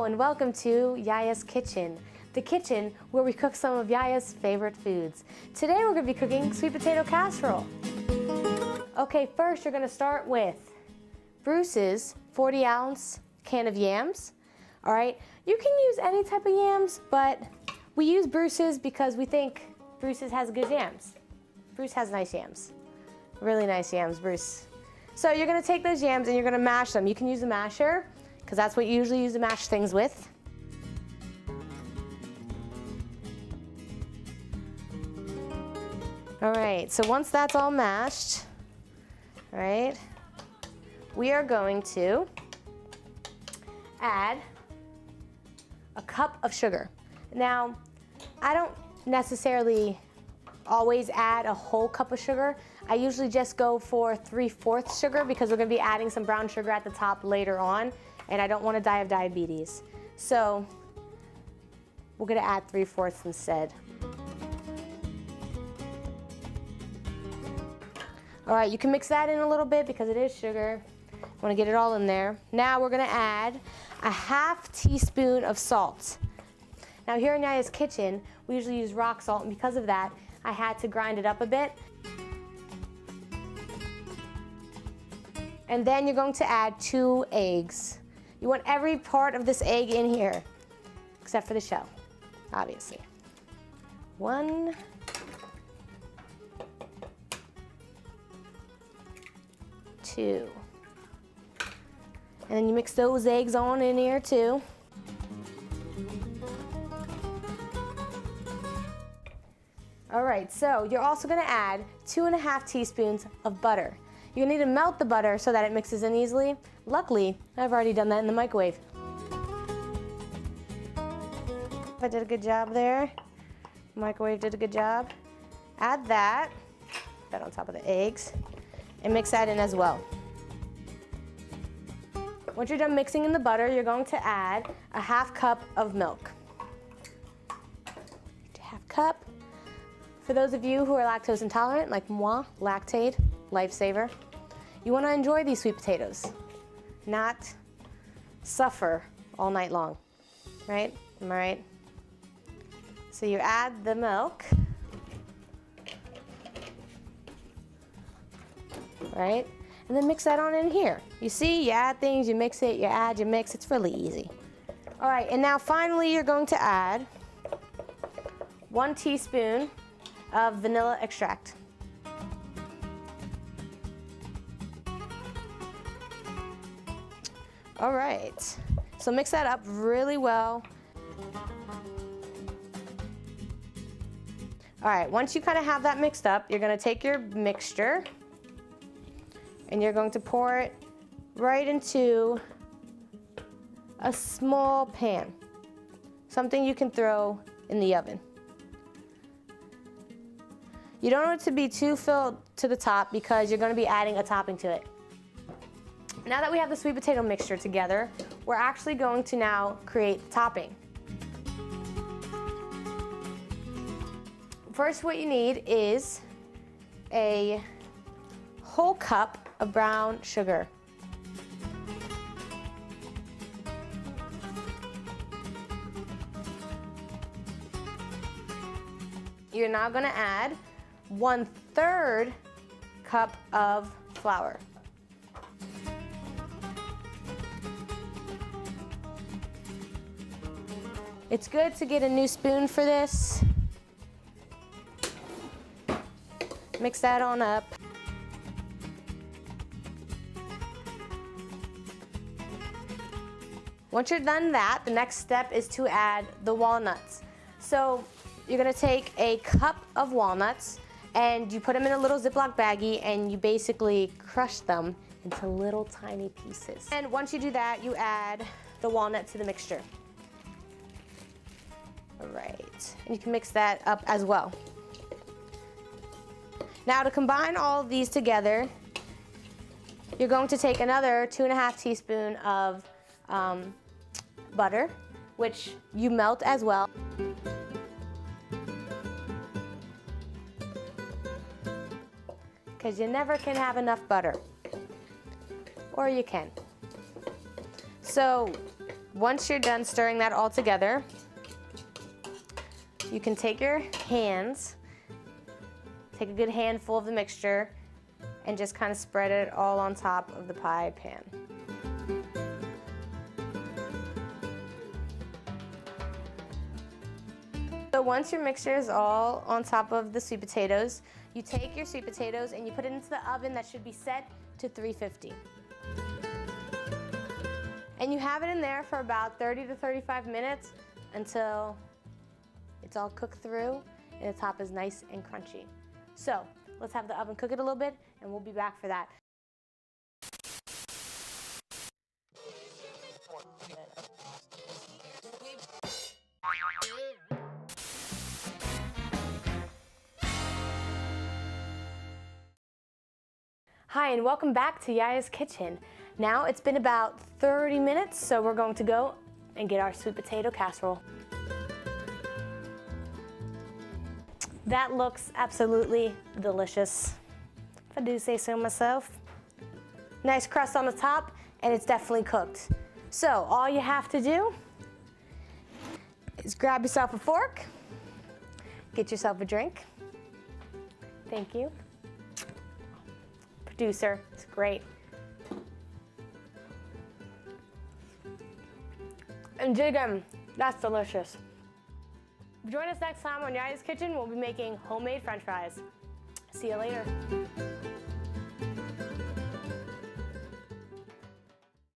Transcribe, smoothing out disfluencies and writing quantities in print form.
Hello and welcome to Yaya's Kitchen, the kitchen where we cook some of Yaya's favorite foods. Today we're going to be cooking sweet potato casserole. Okay, first you're going to start with Bruce's 40-ounce can of yams. All right, you can use any type of yams, but we use Bruce's because we think Bruce's has good yams. Bruce has nice yams, really nice yams, Bruce. So you're going to take those yams and you're going to mash them. You can use a masher, because that's what you usually use to mash things with. All right, so once that's all mashed, all right, we are going to add a cup of sugar. Now, I don't necessarily always add a whole cup of sugar. I usually just go for 3/4 sugar because we're going to be adding some brown sugar at the top later on, and I don't want to die of diabetes. So we're going to add 3/4 instead. All right, you can mix that in a little bit because it is sugar. I want to get it all in there. Now we're going to add a 1/2 teaspoon of salt. Now here in Yaya's Kitchen, we usually use rock salt, and because of that, I had to grind it up a bit. And then you're going to add 2 eggs. You want every part of this egg in here, except for the shell, obviously. 1, 2. And then you mix those eggs on in here too. All right, so you're also gonna add 2½ teaspoons of butter. You need to melt the butter so that it mixes in easily. Luckily, I've already done that in the microwave. I did a good job there. Microwave did a good job. Add that, put that on top of the eggs, and mix that in as well. Once you're done mixing in the butter, you're going to add a 1/2 cup of milk. 1/2 cup. For those of you who are lactose intolerant, like moi, Lactaid, lifesaver, you want to enjoy these sweet potatoes, not suffer all night long, right? Am I right? So you add the milk, right? And then mix that on in here. You see, you add things, you mix it, you add, you mix. It's really easy. All right, and now finally you're going to add 1 teaspoon of vanilla extract. All right, so mix that up really well. All right, once you kind of have that mixed up, you're gonna take your mixture and you're going to pour it right into a small pan, something you can throw in the oven. You don't want it to be too filled to the top because you're going to be adding a topping to it. Now that we have the sweet potato mixture together, we're actually going to now create the topping. First, what you need is a whole cup of brown sugar. You're now going to add 1/3 cup of flour. It's good to get a new spoon for this. Mix that on up. Once you're done that, the next step is to add the walnuts. So you're gonna take a cup of walnuts and you put them in a little Ziploc baggie and you basically crush them into little tiny pieces. And once you do that, you add the walnut to the mixture. All right, and you can mix that up as well. Now to combine all of these together, you're going to take another 2½ teaspoon of butter, which you melt as well. Because you never can have enough butter. Or you can. So Once you're done stirring that all together, you can take your hands, take a good handful of the mixture, and just kind of spread it all on top of the pie pan. So once your mixture is all on top of the sweet potatoes, you take your sweet potatoes and you put it into the oven that should be set to 350. And you have it in there for about 30 to 35 minutes until it's all cooked through and the top is nice and crunchy. So let's have the oven cook it a little bit and we'll be back for that. Hi, and welcome back to Yaya's Kitchen. Now it's been about 30 minutes, so we're going to go and get our sweet potato casserole. That looks absolutely delicious, if I do say so myself. Nice crust on the top, and it's definitely cooked. So all you have to do is grab yourself a fork, get yourself a drink. Thank you. Producer, it's great. And dig 'em, that's delicious. Join us next time on Yaya's Kitchen. We'll be making homemade French fries. See you later.